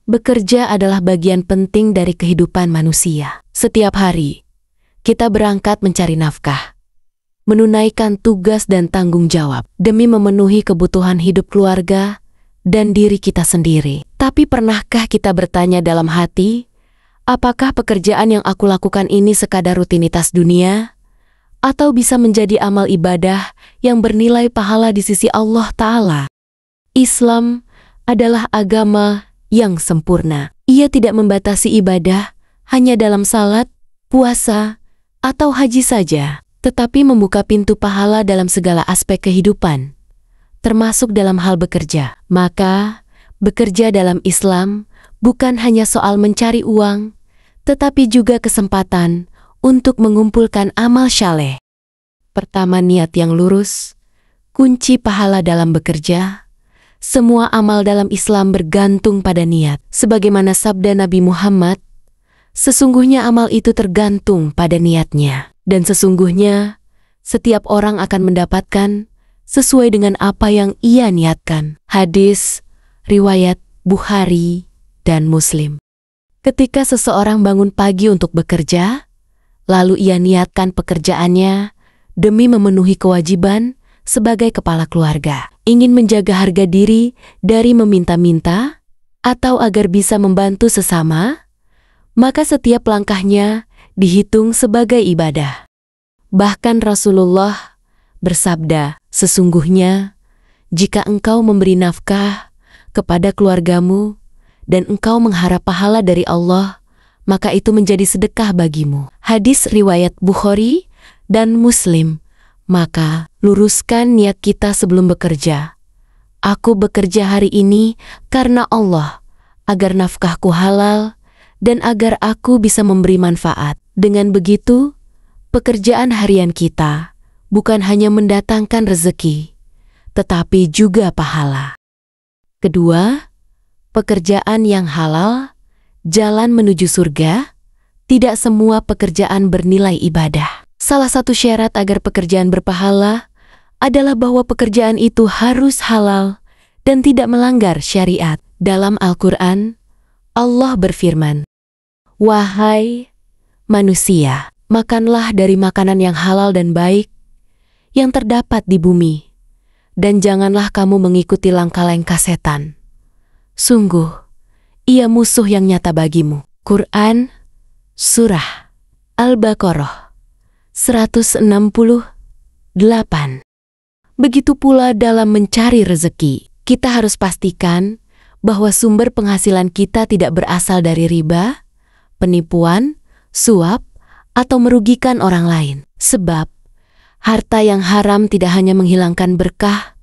Bekerja adalah bagian penting dari kehidupan manusia. Setiap hari, kita berangkat mencari nafkah, menunaikan tugas dan tanggung jawab demi memenuhi kebutuhan hidup keluarga dan diri kita sendiri. Tapi pernahkah kita bertanya dalam hati, apakah pekerjaan yang aku lakukan ini sekadar rutinitas dunia, atau bisa menjadi amal ibadah yang bernilai pahala di sisi Allah Ta'ala? Islam adalah agama yang sempurna. Ia tidak membatasi ibadah hanya dalam salat, puasa, atau haji saja, tetapi membuka pintu pahala dalam segala aspek kehidupan, termasuk dalam hal bekerja. Maka, bekerja dalam Islam bukan hanya soal mencari uang, tetapi juga kesempatan untuk mengumpulkan amal saleh. Pertama, niat yang lurus, kunci pahala dalam bekerja. Semua amal dalam Islam bergantung pada niat. Sebagaimana sabda Nabi Muhammad, sesungguhnya amal itu tergantung pada niatnya. Dan sesungguhnya, setiap orang akan mendapatkan sesuai dengan apa yang ia niatkan. Hadis, riwayat Bukhari dan Muslim. Ketika seseorang bangun pagi untuk bekerja, lalu ia niatkan pekerjaannya demi memenuhi kewajiban sebagai kepala keluarga, ingin menjaga harga diri dari meminta-minta, atau agar bisa membantu sesama, maka setiap langkahnya dihitung sebagai ibadah. Bahkan Rasulullah bersabda, sesungguhnya jika engkau memberi nafkah kepada keluargamu dan engkau mengharap pahala dari Allah, maka itu menjadi sedekah bagimu. Hadis riwayat Bukhari dan Muslim. Maka, luruskan niat kita sebelum bekerja. Aku bekerja hari ini karena Allah, agar nafkahku halal, dan agar aku bisa memberi manfaat. Dengan begitu, pekerjaan harian kita bukan hanya mendatangkan rezeki, tetapi juga pahala. Kedua, pekerjaan yang halal, jalan menuju surga. Tidak semua pekerjaan bernilai ibadah. Salah satu syarat agar pekerjaan berpahala adalah bahwa pekerjaan itu harus halal dan tidak melanggar syariat. Dalam Al-Quran, Allah berfirman, "Wahai manusia, makanlah dari makanan yang halal dan baik yang terdapat di bumi, dan janganlah kamu mengikuti langkah-langkah setan. Sungguh, ia musuh yang nyata bagimu." Quran, Surah Al-Baqarah 168. Begitu pula dalam mencari rezeki, kita harus pastikan bahwa sumber penghasilan kita tidak berasal dari riba, penipuan, suap, atau merugikan orang lain. Sebab, harta yang haram tidak hanya menghilangkan berkah,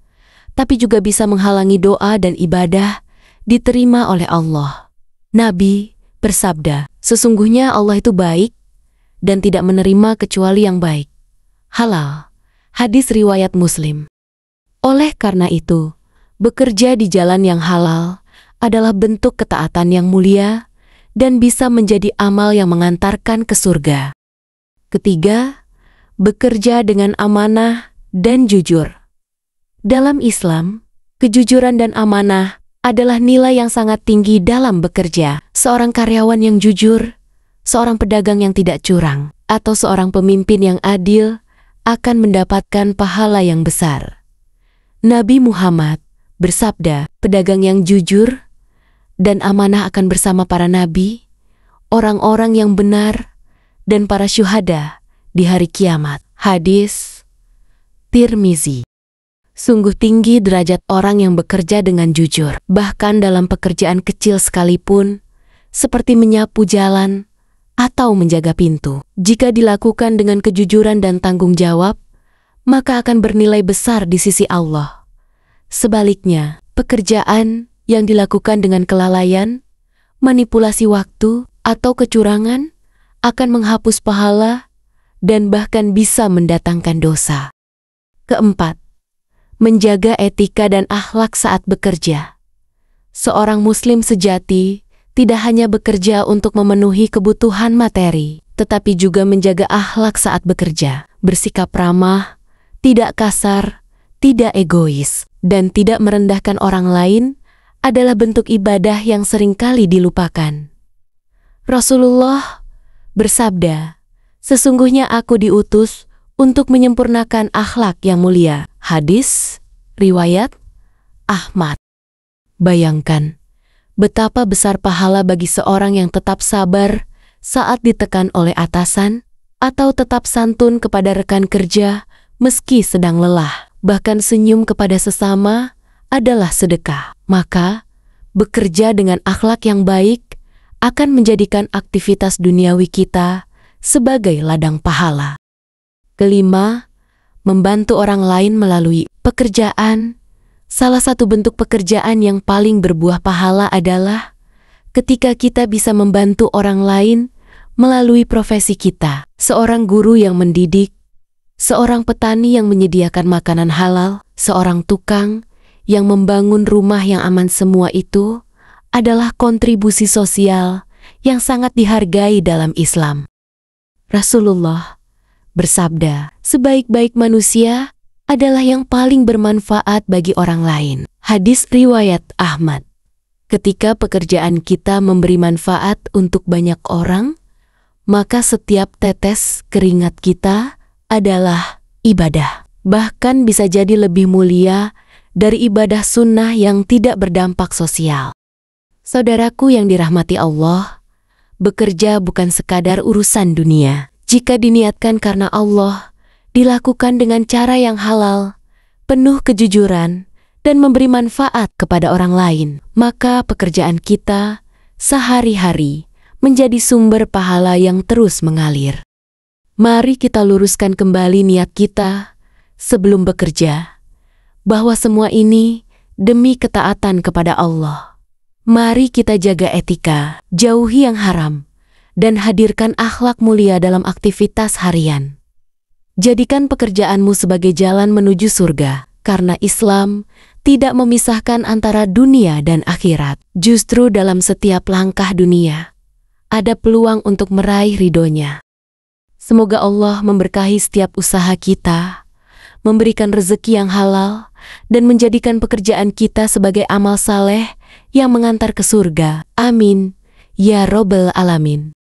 tapi juga bisa menghalangi doa dan ibadah diterima oleh Allah. Nabi bersabda, sesungguhnya Allah itu baik dan tidak menerima kecuali yang baik. Halal. Hadis riwayat Muslim. Oleh karena itu, bekerja di jalan yang halal adalah bentuk ketaatan yang mulia dan bisa menjadi amal yang mengantarkan ke surga. Ketiga, bekerja dengan amanah dan jujur. Dalam Islam, kejujuran dan amanah adalah nilai yang sangat tinggi dalam bekerja. Seorang karyawan yang jujur, seorang pedagang yang tidak curang, atau seorang pemimpin yang adil akan mendapatkan pahala yang besar. Nabi Muhammad bersabda, pedagang yang jujur dan amanah akan bersama para nabi, orang-orang yang benar, dan para syuhada di hari kiamat. Hadis Tirmizi. Sungguh tinggi derajat orang yang bekerja dengan jujur, bahkan dalam pekerjaan kecil sekalipun, seperti menyapu jalan atau menjaga pintu. Jika dilakukan dengan kejujuran dan tanggung jawab, maka akan bernilai besar di sisi Allah. Sebaliknya, pekerjaan yang dilakukan dengan kelalaian, manipulasi waktu, atau kecurangan akan menghapus pahala dan bahkan bisa mendatangkan dosa. Keempat, menjaga etika dan akhlak saat bekerja. Seorang muslim sejati tidak hanya bekerja untuk memenuhi kebutuhan materi, tetapi juga menjaga akhlak saat bekerja, bersikap ramah, tidak kasar, tidak egois, dan tidak merendahkan orang lain adalah bentuk ibadah yang seringkali dilupakan. Rasulullah bersabda, "Sesungguhnya aku diutus untuk menyempurnakan akhlak yang mulia." Hadis riwayat Ahmad. Bayangkan betapa besar pahala bagi seorang yang tetap sabar saat ditekan oleh atasan, atau tetap santun kepada rekan kerja meski sedang lelah. Bahkan senyum kepada sesama adalah sedekah. Maka, bekerja dengan akhlak yang baik akan menjadikan aktivitas duniawi kita sebagai ladang pahala. Kelima, membantu orang lain melalui pekerjaan. Salah satu bentuk pekerjaan yang paling berbuah pahala adalah ketika kita bisa membantu orang lain melalui profesi kita. Seorang guru yang mendidik, seorang petani yang menyediakan makanan halal, seorang tukang yang membangun rumah yang aman, semua itu adalah kontribusi sosial yang sangat dihargai dalam Islam. Rasulullah bersabda, "Sebaik-baik manusia adalah yang paling bermanfaat bagi orang lain." Hadis riwayat Ahmad. Ketika pekerjaan kita memberi manfaat untuk banyak orang, maka setiap tetes keringat kita adalah ibadah. Bahkan bisa jadi lebih mulia dari ibadah sunnah yang tidak berdampak sosial. Saudaraku yang dirahmati Allah, bekerja bukan sekadar urusan dunia. Jika diniatkan karena Allah, dilakukan dengan cara yang halal, penuh kejujuran, dan memberi manfaat kepada orang lain, maka pekerjaan kita sehari-hari menjadi sumber pahala yang terus mengalir. Mari kita luruskan kembali niat kita sebelum bekerja, bahwa semua ini demi ketaatan kepada Allah. Mari kita jaga etika, jauhi yang haram, dan hadirkan akhlak mulia dalam aktivitas harian. Jadikan pekerjaanmu sebagai jalan menuju surga, karena Islam tidak memisahkan antara dunia dan akhirat. Justru dalam setiap langkah dunia, ada peluang untuk meraih ridhonya. Semoga Allah memberkahi setiap usaha kita, memberikan rezeki yang halal, dan menjadikan pekerjaan kita sebagai amal saleh yang mengantar ke surga. Amin. Ya Rabbal Alamin.